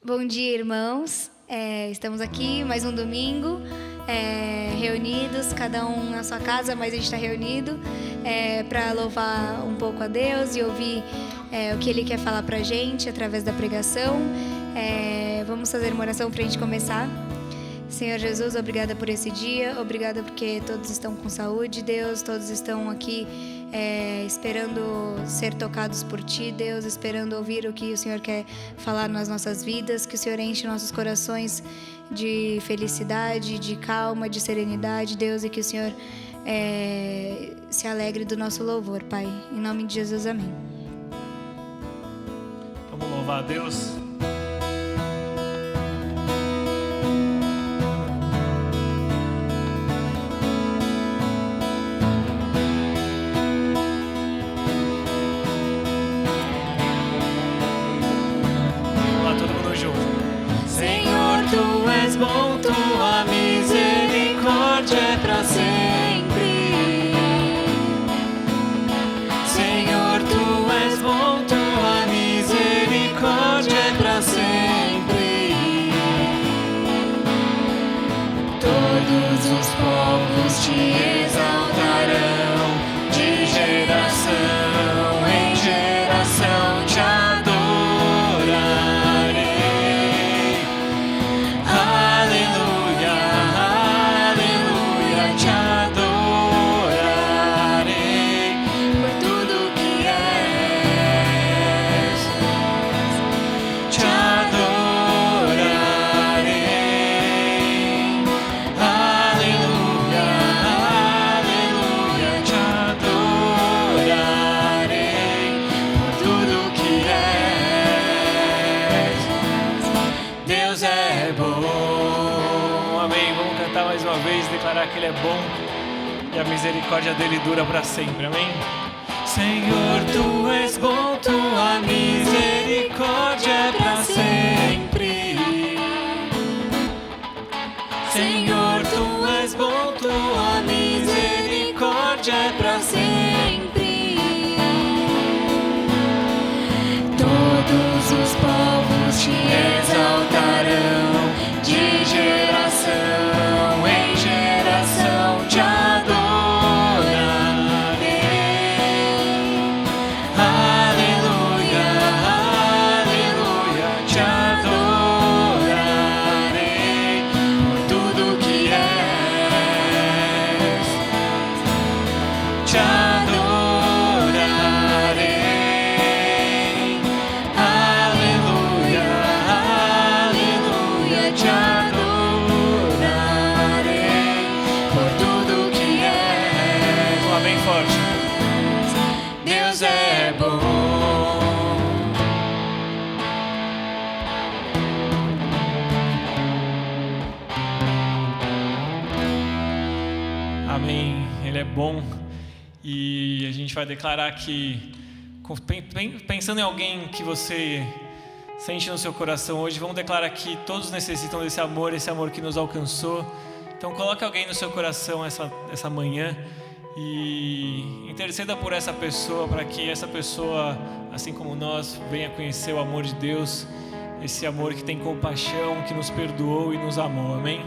Bom dia, irmãos. Estamos aqui mais um domingo, reunidos, cada um na sua casa, mas a gente está reunido para louvar um pouco a Deus e ouvir o que Ele quer falar para a gente através da pregação. Vamos fazer uma oração para a gente começar. Senhor Jesus, obrigada por esse dia, obrigada porque todos estão com saúde, Deus, todos estão aqui esperando ser tocados por Ti, Deus, esperando ouvir o que o Senhor quer falar nas nossas vidas, que o Senhor enche nossos corações de felicidade, de calma, de serenidade, Deus, e que o Senhor se alegre do nosso louvor, Pai. Em nome de Jesus, amém. Vamos louvar a Deus. Bom, tua misericórdia é pra sempre. Senhor, tu és bom, tua misericórdia é pra sempre. Todos os povos te exaltarão, de geração em geração te adorarão. Declarar que Ele é bom e a misericórdia dEle dura para sempre, amém? Senhor, tu és bom, tua misericórdia é para sempre. Senhor, tu és bom, tua misericórdia é para sempre. Todos os povos te exaltarão, de geração em geração te adorarei. Aleluia, aleluia, te adorarei por tudo que és. Te adorarei. Aleluia, aleluia, te adorarei. Deus é bom. Amém. Ele é bom. E a gente vai declarar que, pensando em alguém que você sente no seu coração hoje, vamos declarar que todos necessitam desse amor, esse amor que nos alcançou. Então coloque alguém no seu coração essa manhã e interceda por essa pessoa, para que essa pessoa, assim como nós, venha conhecer o amor de Deus, esse amor que tem compaixão, que nos perdoou e nos amou, amém?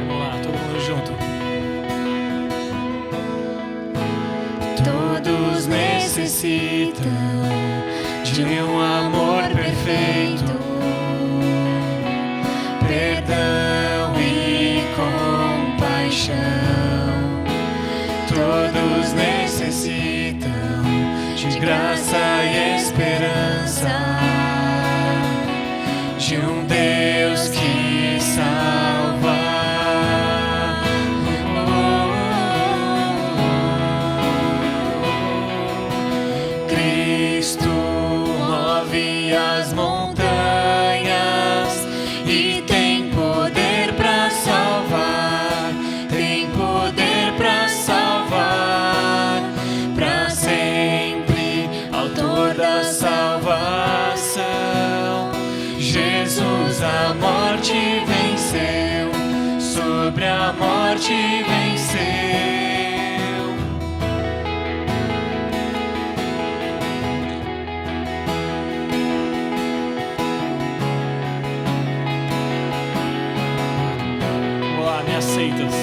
Vamos lá, todo mundo junto. Todos necessitam de um amor perfeito, perdão e compaixão. Todos necessitam de graça e esperança, de um Deus que salva. Cristo move as montanhas e tem poder para salvar, tem poder para salvar, para sempre, autor da salvação. Jesus, a morte morte venceu, sobre a morte venceu. Me aceitas.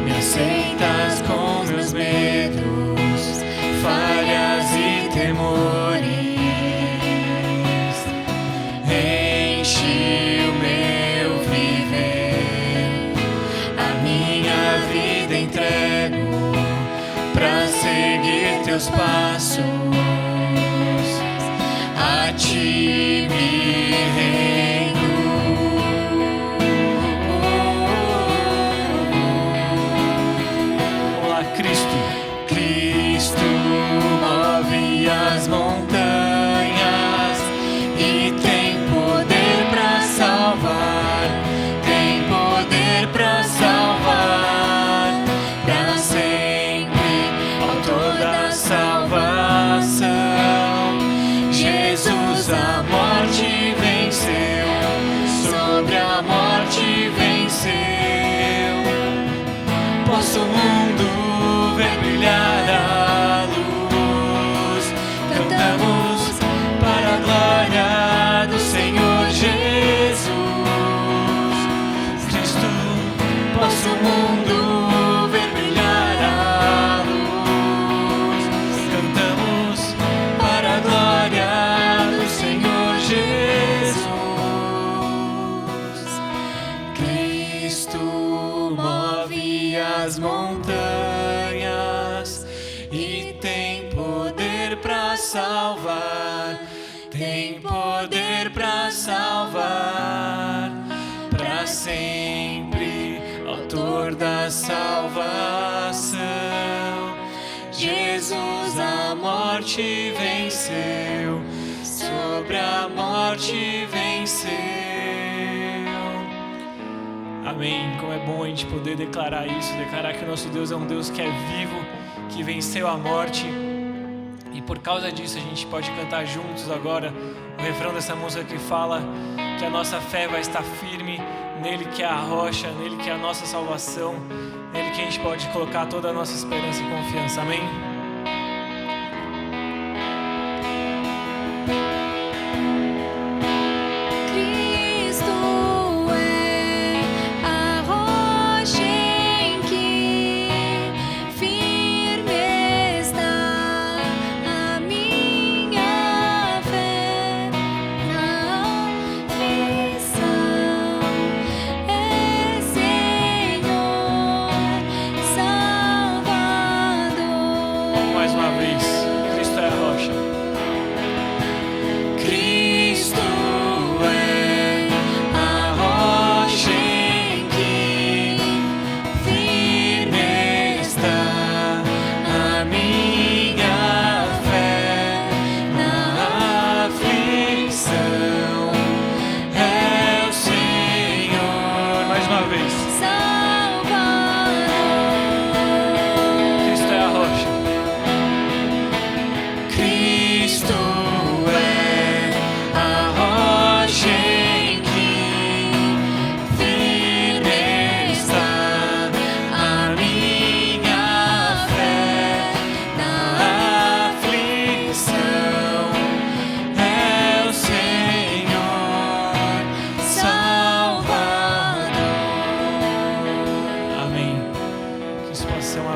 Me aceitas com meus medos, falhas e temores. Enche o meu viver, a minha vida entrego pra seguir teus passos. A ti me rendo. Cristo move as montanhas e tem poder pra salvar, tem poder pra salvar, pra sempre, autor da salvação. Jesus a morte venceu, sobre a morte venceu. Posso o mundo ver brilhar a luz, cantamos para a glória do Senhor Jesus. Cristo, posso o mundo ver brilhar a luz, cantamos para a glória do Senhor Jesus. Cristo move as montanhas e tem poder pra salvar, tem poder pra salvar, pra sempre, autor da salvação. Jesus a morte venceu, sobre a morte venceu. Amém. Como é bom a gente poder declarar isso, declarar que o nosso Deus é um Deus que é vivo, que venceu a morte. E por causa disso a gente pode cantar juntos agora o refrão dessa música que fala que a nossa fé vai estar firme nele que é a rocha, nele que é a nossa salvação, nele que a gente pode colocar toda a nossa esperança e confiança. Amém?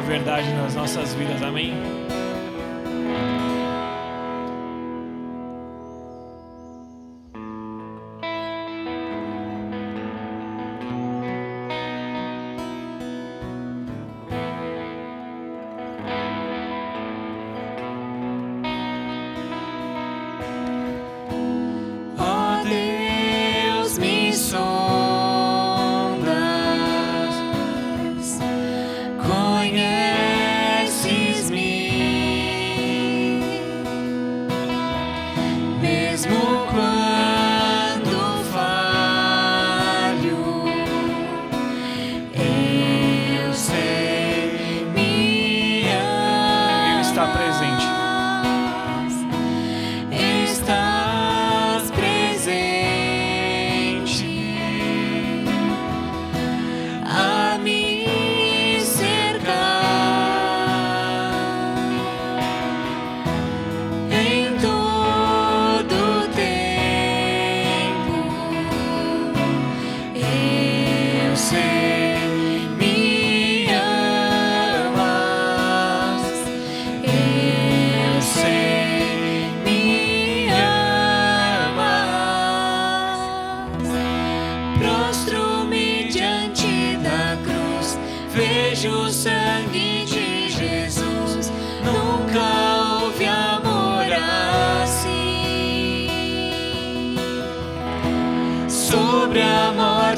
Verdade nas nossas vidas, amém? Ó Deus, me sondas, conheces-me.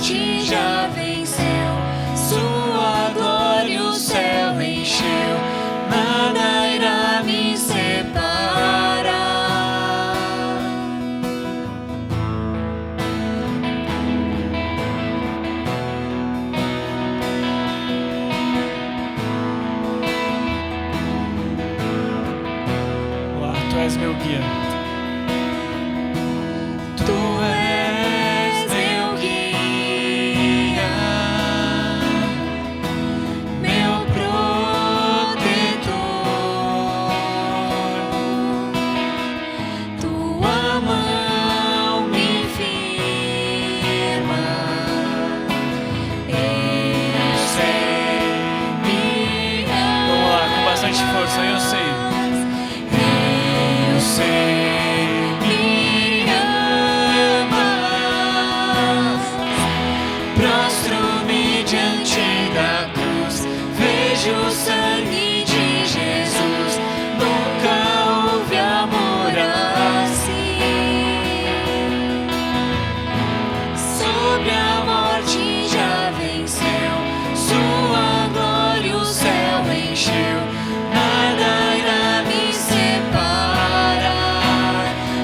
morte já venceu, sua glória o céu encheu, nada irá me separar. Olá, tu és meu guia. Tu és meu guia, meu protetor. Tua mão me firma. Eu sei, me amas. Vamos lá, com bastante força, eu sei. Eu sei. O sangue de Jesus, nunca houve amor assim. Sobre a morte já venceu, sua glória o céu encheu, nada irá me separar.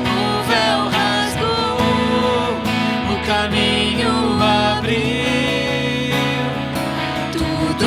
O véu rasgou, o caminho abriu, tudo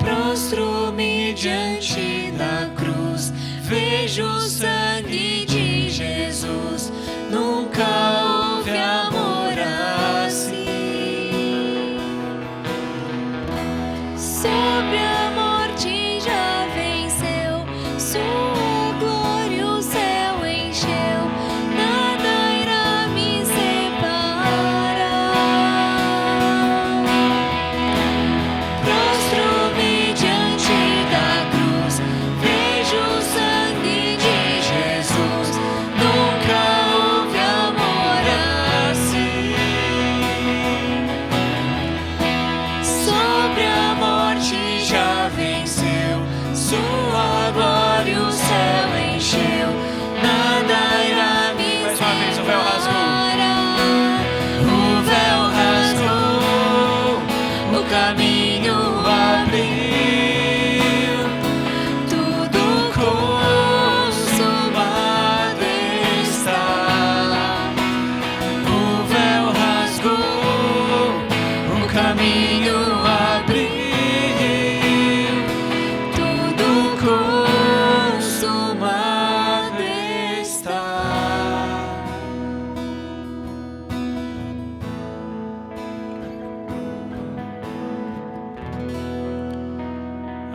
prostro-me diante da cruz, vejo o sangue de Jesus, nunca houve amor assim. Sobre a morte já venceu, sua glória o céu encheu, nada irá me separar. Prostro-me diante da cruz, vejo o sangue de Jesus, nunca houve amor assim. Sobre a morte já venceu, sua glória o céu encheu, nada irá me separar. Mais uma vez, o véu rasgou. O véu rasgou, o caminho abriu, tudo consumado está. O véu rasgou, o caminho abriu, tudo consumado está.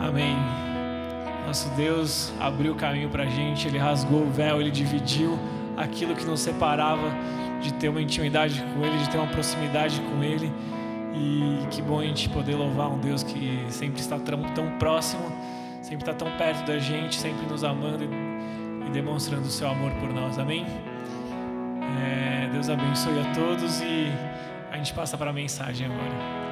Amém. Nosso Deus abriu o caminho para a gente, Ele rasgou o véu, Ele dividiu aquilo que nos separava de ter uma intimidade com Ele, de ter uma proximidade com Ele. E que bom a gente poder louvar um Deus que sempre está tão próximo, sempre está tão perto da gente, sempre nos amando e demonstrando o seu amor por nós. Amém? Deus abençoe a todos e a gente passa para a mensagem agora.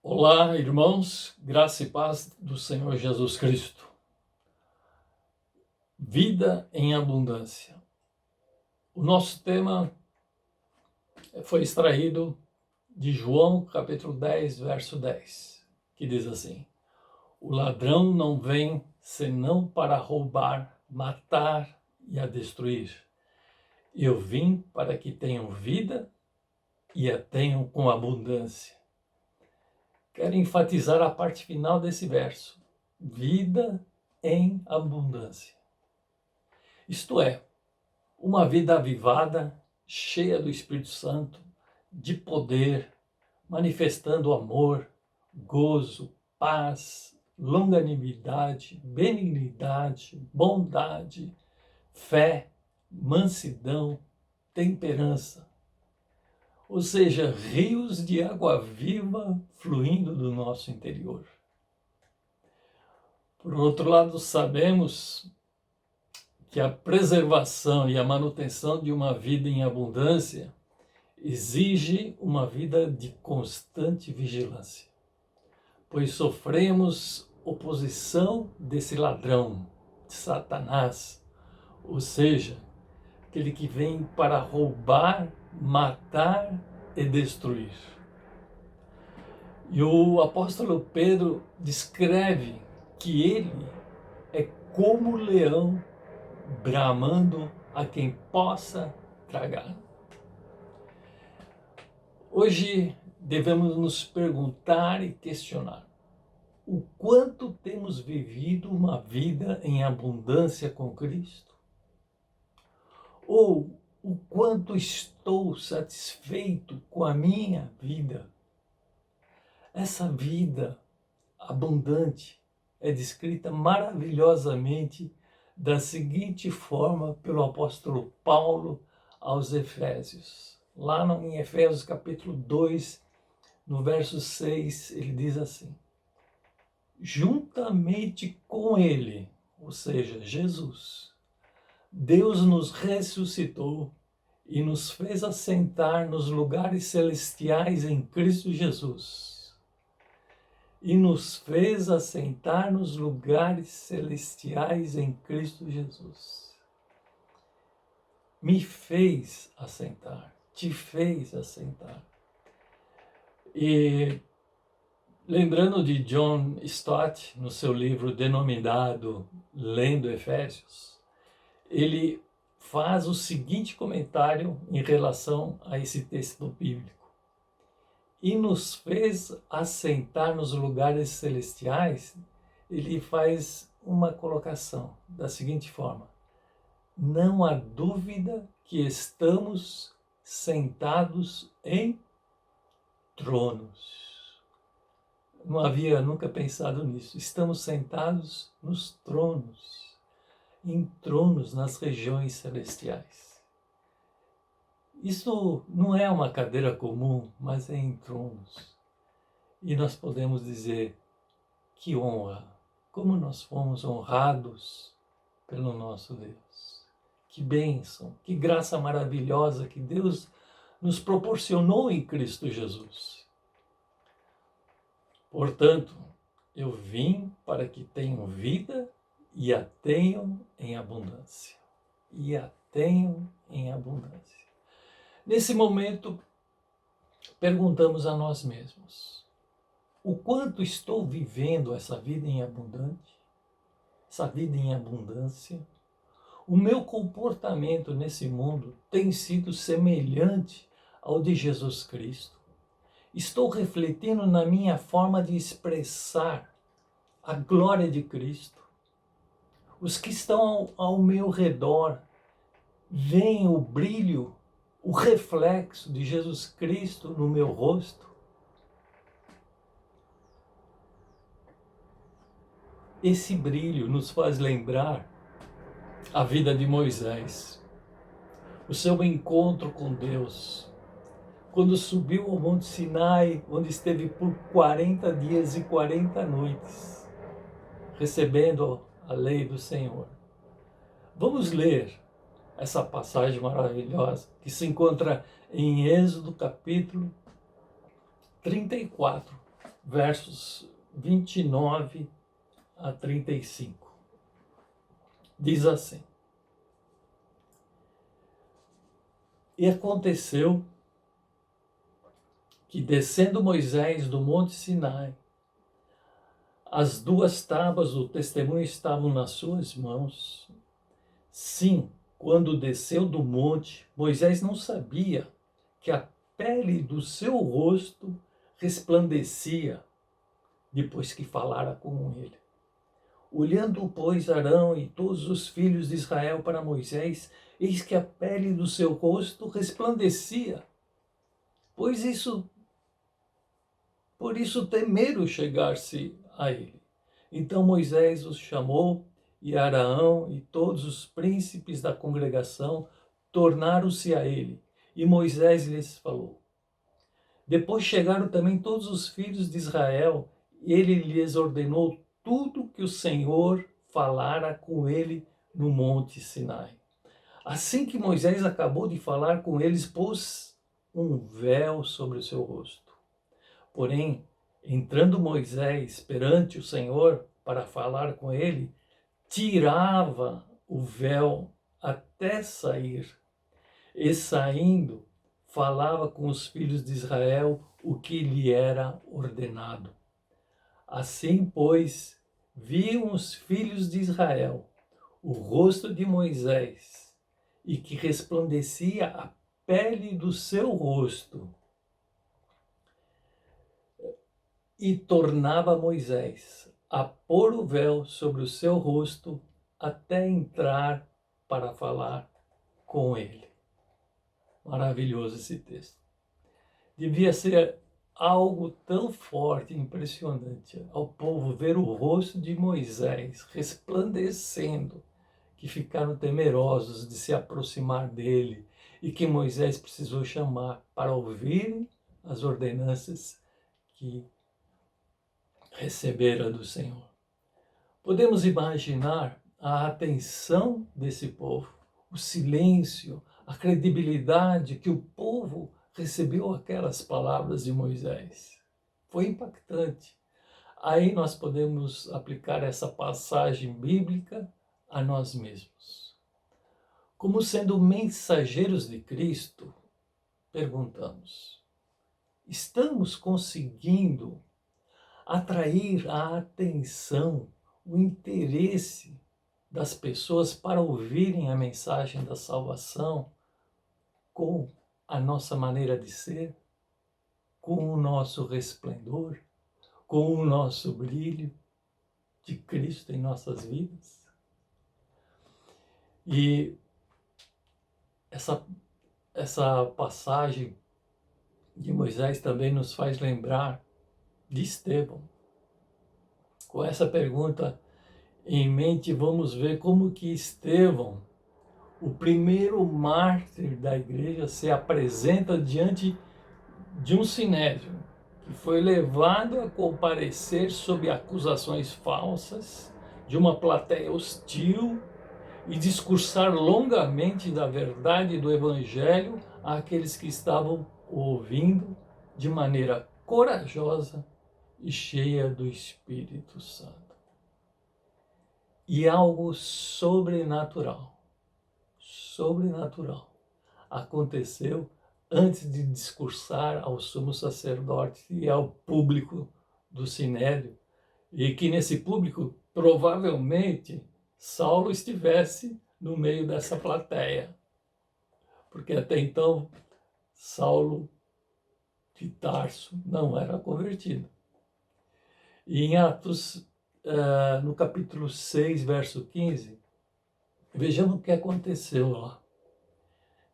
Olá, irmãos, graça e paz do Senhor Jesus Cristo. Vida em abundância. O nosso tema foi extraído de João, capítulo 10, verso 10, que diz assim: o ladrão não vem senão para roubar, matar e a destruir. Eu vim para que tenham vida e a tenham com abundância. Quero enfatizar a parte final desse verso. Vida em abundância. Isto é, uma vida avivada, cheia do Espírito Santo, de poder, manifestando amor, gozo, paz, longanimidade, benignidade, bondade, fé, mansidão, temperança. Ou seja, rios de água viva fluindo do nosso interior. Por outro lado, sabemos que a preservação e a manutenção de uma vida em abundância exige uma vida de constante vigilância, pois sofremos oposição desse ladrão, de Satanás, ou seja, aquele que vem para roubar, matar e destruir. E o apóstolo Pedro descreve que ele é como leão bramando a quem possa tragar. Hoje devemos nos perguntar e questionar o quanto temos vivido uma vida em abundância com Cristo? Ou o quanto estou satisfeito com a minha vida? Essa vida abundante é descrita maravilhosamente da seguinte forma pelo apóstolo Paulo aos Efésios. Lá em Efésios capítulo 2, no verso 6, ele diz assim: juntamente com ele, ou seja, Jesus, Deus nos ressuscitou e nos fez assentar nos lugares celestiais em Cristo Jesus. E nos fez assentar nos lugares celestiais em Cristo Jesus. Me fez assentar, te fez assentar. E lembrando de John Stott, no seu livro denominado Lendo Efésios, ele faz o seguinte comentário em relação a esse texto bíblico. E nos fez assentar nos lugares celestiais, ele faz uma colocação da seguinte forma: não há dúvida que estamos sentados em tronos. Não havia nunca pensado nisso. Estamos sentados nos tronos, em tronos nas regiões celestiais. Isso não é uma cadeira comum, mas é em tronos. E nós podemos dizer, que honra, como nós fomos honrados pelo nosso Deus. Que bênção, que graça maravilhosa que Deus nos proporcionou em Cristo Jesus. Portanto, eu vim para que tenham vida e a tenham em abundância. E a tenham em abundância. Nesse momento, perguntamos a nós mesmos: o quanto estou vivendo essa vida em abundante? Essa vida em abundância? O meu comportamento nesse mundo tem sido semelhante ao de Jesus Cristo? Estou refletindo na minha forma de expressar a glória de Cristo? Os que estão ao meu redor veem o brilho, o reflexo de Jesus Cristo no meu rosto? Esse brilho nos faz lembrar a vida de Moisés, o seu encontro com Deus, quando subiu ao Monte Sinai, onde esteve por 40 dias e 40 noites, recebendo a lei do Senhor. Vamos ler essa passagem maravilhosa que se encontra em Êxodo capítulo 34, versos 29 a 35. Diz assim: E aconteceu que, descendo Moisés do monte Sinai, as 2 tábuas do testemunho estavam nas suas mãos. Sim, quando desceu do monte, Moisés não sabia que a pele do seu rosto resplandecia depois que falara com ele. Olhando, pois, Arão e todos os filhos de Israel para Moisés, eis que a pele do seu rosto resplandecia, por isso temeram chegar-se a ele. Então Moisés os chamou, e Arão e todos os príncipes da congregação tornaram-se a ele, e Moisés lhes falou. Depois chegaram também todos os filhos de Israel, e ele lhes ordenou tudo que o Senhor falara com ele no monte Sinai. Assim que Moisés acabou de falar com eles, pôs um véu sobre o seu rosto. Porém, entrando Moisés perante o Senhor para falar com ele, tirava o véu até sair, e saindo, falava com os filhos de Israel o que lhe era ordenado. Assim, pois, viam os filhos de Israel o rosto de Moisés, e que resplandecia a pele do seu rosto, e tornava Moisés a pôr o véu sobre o seu rosto até entrar para falar com ele. Maravilhoso esse texto. Devia ser algo tão forte e impressionante ao povo ver o rosto de Moisés resplandecendo, que ficaram temerosos de se aproximar dele e que Moisés precisou chamar para ouvirem as ordenanças que recebera do Senhor. Podemos imaginar a atenção desse povo, o silêncio, a credibilidade que o povo recebeu aquelas palavras de Moisés. Foi impactante. Aí nós podemos aplicar essa passagem bíblica a nós mesmos. Como sendo mensageiros de Cristo, perguntamos: estamos conseguindo atrair a atenção, o interesse das pessoas para ouvirem a mensagem da salvação com a nossa maneira de ser, com o nosso resplendor, com o nosso brilho de Cristo em nossas vidas? E essa passagem de Moisés também nos faz lembrar de Estevão. Com essa pergunta em mente, vamos ver como que Estevão, o primeiro mártir da igreja, se apresenta diante de um sinédrio, que foi levado a comparecer sob acusações falsas, de uma plateia hostil, e discursar longamente da verdade do Evangelho àqueles que estavam ouvindo de maneira corajosa e cheia do Espírito Santo. E algo sobrenatural aconteceu antes de discursar ao sumo sacerdote e ao público do Sinédrio, e que nesse público provavelmente Saulo estivesse no meio dessa plateia, porque até então Saulo de Tarso não era convertido. E em Atos, no capítulo 6, verso 15, vejamos o que aconteceu lá.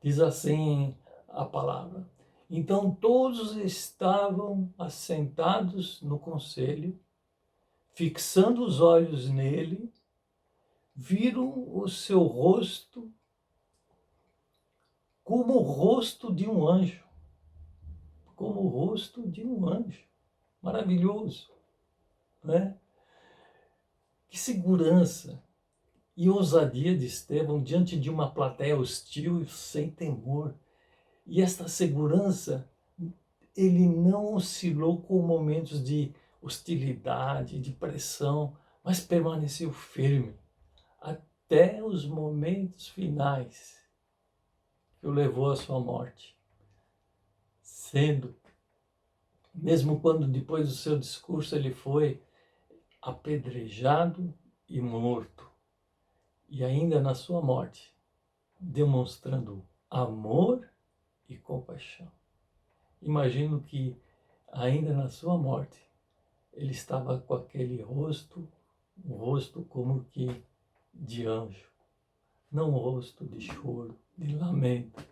Diz assim a palavra: então todos estavam assentados no conselho, fixando os olhos nele, viram o seu rosto como o rosto de um anjo. Como o rosto de um anjo. Maravilhoso, né? Que segurança e ousadia de Estevão diante de uma plateia hostil e sem temor. E esta segurança, ele não oscilou com momentos de hostilidade, de pressão, mas permaneceu firme até os momentos finais que o levou à sua morte. Sendo, mesmo quando depois do seu discurso ele foi apedrejado e morto, e ainda na sua morte, demonstrando amor e compaixão. imagino que ainda na sua morte ele estava com aquele rosto, um rosto como que de anjo, não um rosto de choro, de lamento.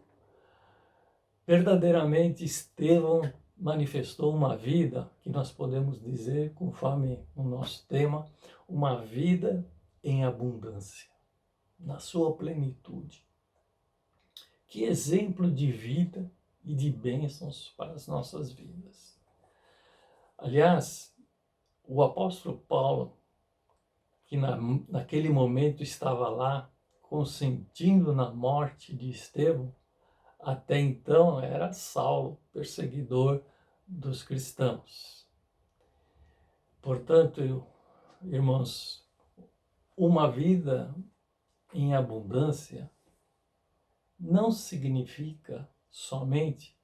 Verdadeiramente Estevão manifestou uma vida que nós podemos dizer, conforme o nosso tema, uma vida em abundância, na sua plenitude. Que exemplo de vida e de bênçãos para as nossas vidas. Aliás, o apóstolo Paulo, que naquele momento estava lá consentindo na morte de Estevão, até então era Saulo, perseguidor dos cristãos. Portanto, irmãos, uma vida em abundância não significa somente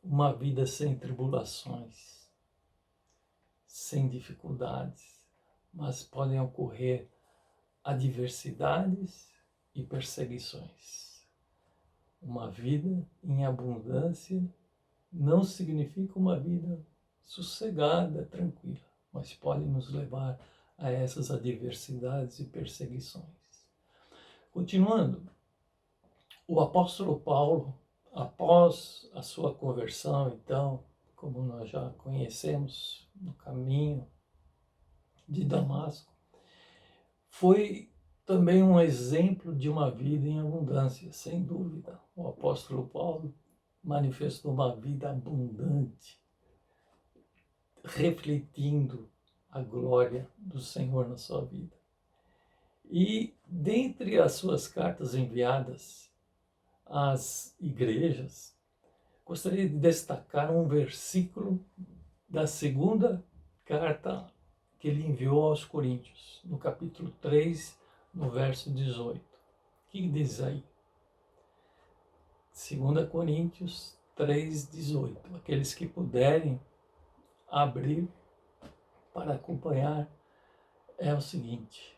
uma vida sem tribulações, sem dificuldades, mas podem ocorrer adversidades e perseguições. Uma vida em abundância não significa uma vida sossegada, tranquila, mas pode nos levar a essas adversidades e perseguições. Continuando, o apóstolo Paulo, após a sua conversão, então, como nós já conhecemos no caminho de Damasco, foi também um exemplo de uma vida em abundância, sem dúvida. O apóstolo Paulo manifestou uma vida abundante, refletindo a glória do Senhor na sua vida. E dentre as suas cartas enviadas às igrejas, gostaria de destacar um versículo da segunda carta que ele enviou aos Coríntios, no capítulo 3, no verso 18. O que diz aí? 2 Coríntios 3, 18. Aqueles que puderem abrir para acompanhar, é o seguinte: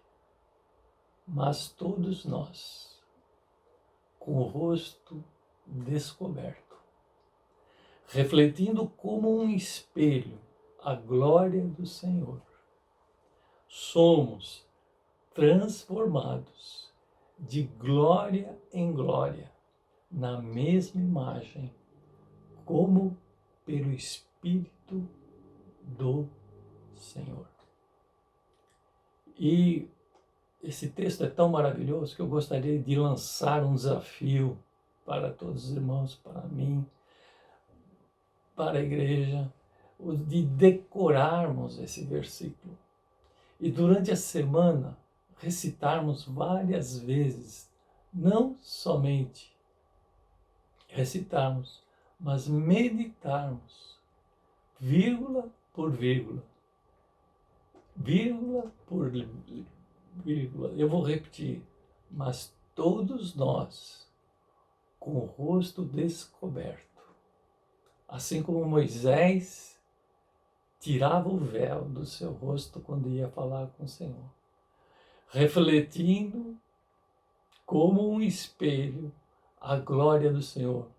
mas todos nós, com o rosto descoberto, refletindo como um espelho a glória do Senhor, somos transformados de glória em glória, na mesma imagem, como pelo Espírito do Senhor. E esse texto é tão maravilhoso que eu gostaria de lançar um desafio para todos os irmãos, para mim, para a igreja, de decorarmos esse versículo. E durante a semana, recitarmos várias vezes, não somente recitarmos, mas meditarmos, vírgula por vírgula, vírgula por vírgula. Eu vou repetir: mas todos nós, com o rosto descoberto, assim como Moisés tirava o véu do seu rosto quando ia falar com o Senhor, refletindo como um espelho a glória do Senhor,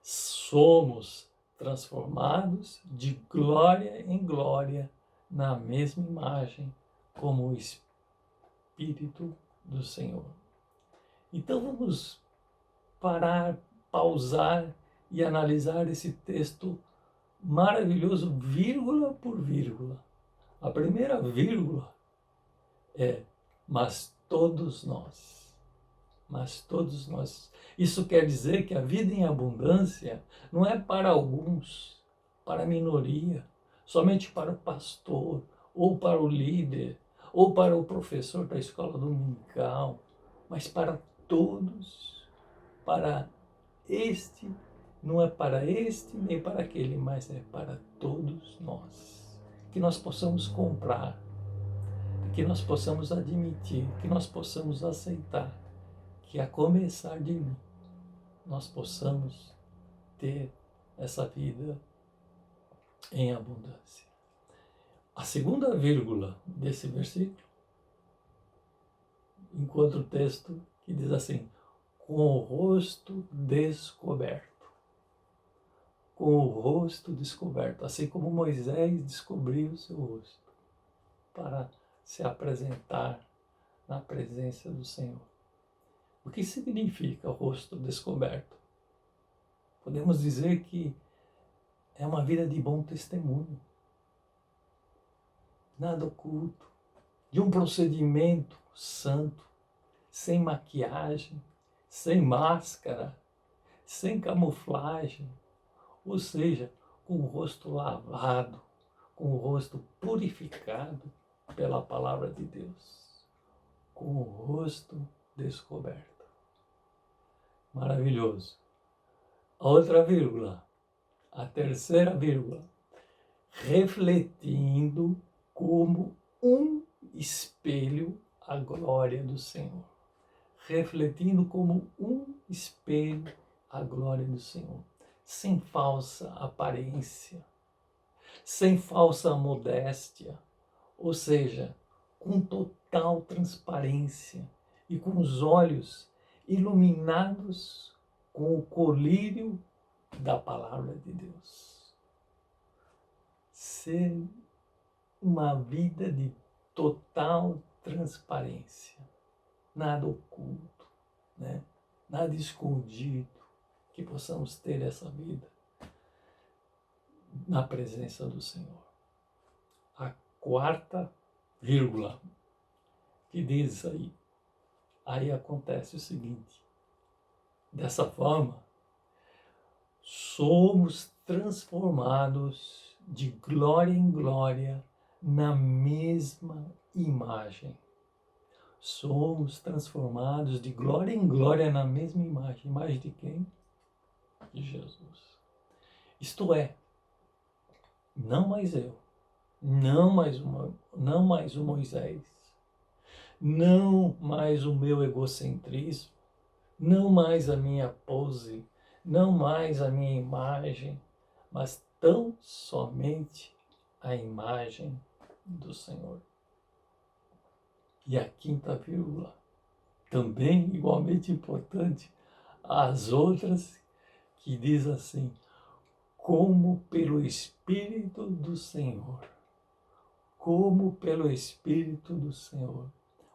somos transformados de glória em glória na mesma imagem como o Espírito do Senhor. Então vamos parar, pausar e analisar esse texto maravilhoso, vírgula por vírgula. A primeira vírgula é: mas todos nós. Mas todos nós. Isso quer dizer que a vida em abundância não é para alguns, para a minoria, somente para o pastor, ou para o líder, ou para o professor da escola dominical, mas para todos, para este, não é para este nem para aquele, mas é para todos nós. Que nós possamos comprar, que nós possamos admitir, que nós possamos aceitar, que a começar de mim, nós possamos ter essa vida em abundância. A segunda vírgula desse versículo encontra o texto que diz assim: com o rosto descoberto. com o rosto descoberto, assim como Moisés descobriu o seu rosto, para se apresentar na presença do Senhor. O que significa o rosto descoberto? Podemos dizer que é uma vida de bom testemunho, nada oculto, de um procedimento santo, sem maquiagem, sem máscara, sem camuflagem, ou seja, com o rosto lavado, com o rosto purificado pela palavra de Deus, com o rosto descoberto. Maravilhoso. A outra vírgula, a terceira vírgula, refletindo como um espelho a glória do Senhor. Refletindo como um espelho a glória do Senhor. Sem falsa aparência, sem falsa modéstia, ou seja, com total transparência e com os olhos iluminados com o colírio da palavra de Deus. Ser uma vida de total transparência, nada oculto, né? Nada escondido, que possamos ter essa vida na presença do Senhor. A quarta vírgula que diz aí acontece o seguinte: dessa forma, somos transformados de glória em glória na mesma imagem. Somos transformados de glória em glória na mesma imagem. Imagem de quem? De Jesus. Isto é, não mais eu, não mais o Moisés, não mais o meu egocentrismo, não mais a minha pose, não mais a minha imagem, mas tão somente a imagem do Senhor. E a quinta vírgula, também igualmente importante, as outras que diz assim: como pelo Espírito do Senhor. Como pelo Espírito do Senhor.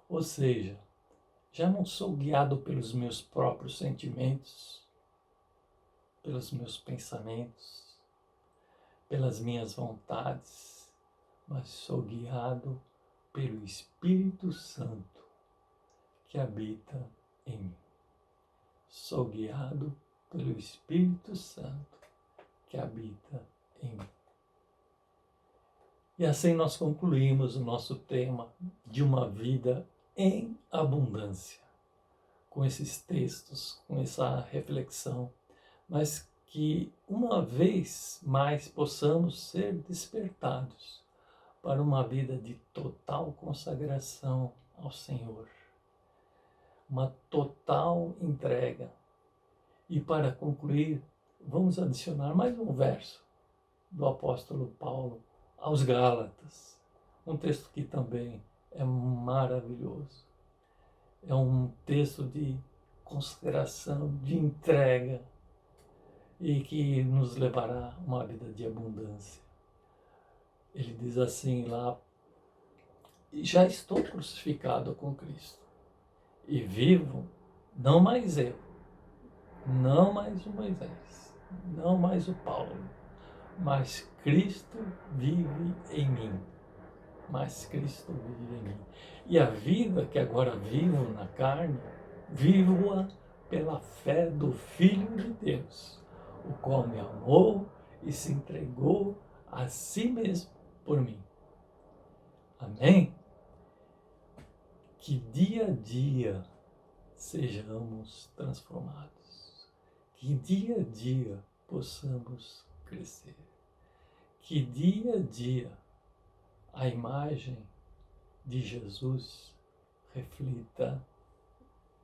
Ou seja, já não sou guiado pelos meus próprios sentimentos, pelos meus pensamentos, pelas minhas vontades, mas sou guiado pelo Espírito Santo que habita em mim. Sou guiado pelo Espírito Santo que habita em mim. E assim nós concluímos o nosso tema de uma vida em abundância, com esses textos, com essa reflexão, mas que uma vez mais possamos ser despertados para uma vida de total consagração ao Senhor, uma total entrega. E para concluir, vamos adicionar mais um verso do apóstolo Paulo aos Gálatas, um texto que também é maravilhoso. É um texto de consagração, de entrega, e que nos levará a uma vida de abundância. Ele diz assim lá: já estou crucificado com Cristo, e vivo, não mais eu, não mais o Moisés, não mais o Paulo, mas Cristo vive em mim. Mas Cristo vive em mim. E a vida que agora vivo na carne, vivo-a pela fé do Filho de Deus, o qual me amou e se entregou a si mesmo por mim. Amém? Que dia a dia sejamos transformados. Que dia a dia possamos crescer. Que dia a dia a imagem de Jesus reflita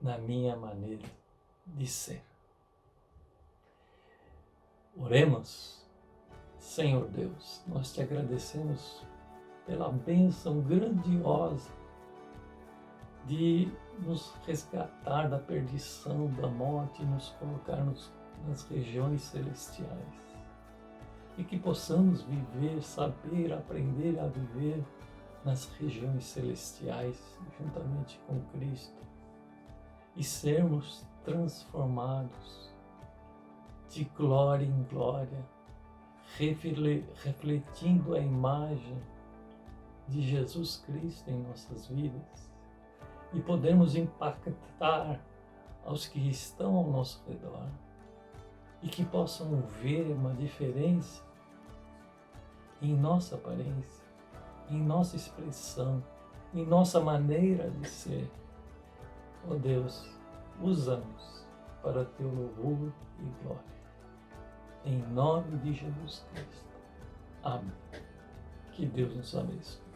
na minha maneira de ser. Oremos. Senhor Deus, nós te agradecemos pela bênção grandiosa de nos resgatar da perdição, da morte e nos colocar nas regiões celestiais. e que possamos viver, saber, aprender a viver nas regiões celestiais, juntamente com Cristo, e sermos transformados de glória em glória, refletindo a imagem de Jesus Cristo em nossas vidas, e podemos impactar aos que estão ao nosso redor, e que possam ver uma diferença em nossa aparência, em nossa expressão, em nossa maneira de ser. Ó Deus, usa-nos para teu louvor e glória. Em nome de Jesus Cristo. Amém. Que Deus nos abençoe.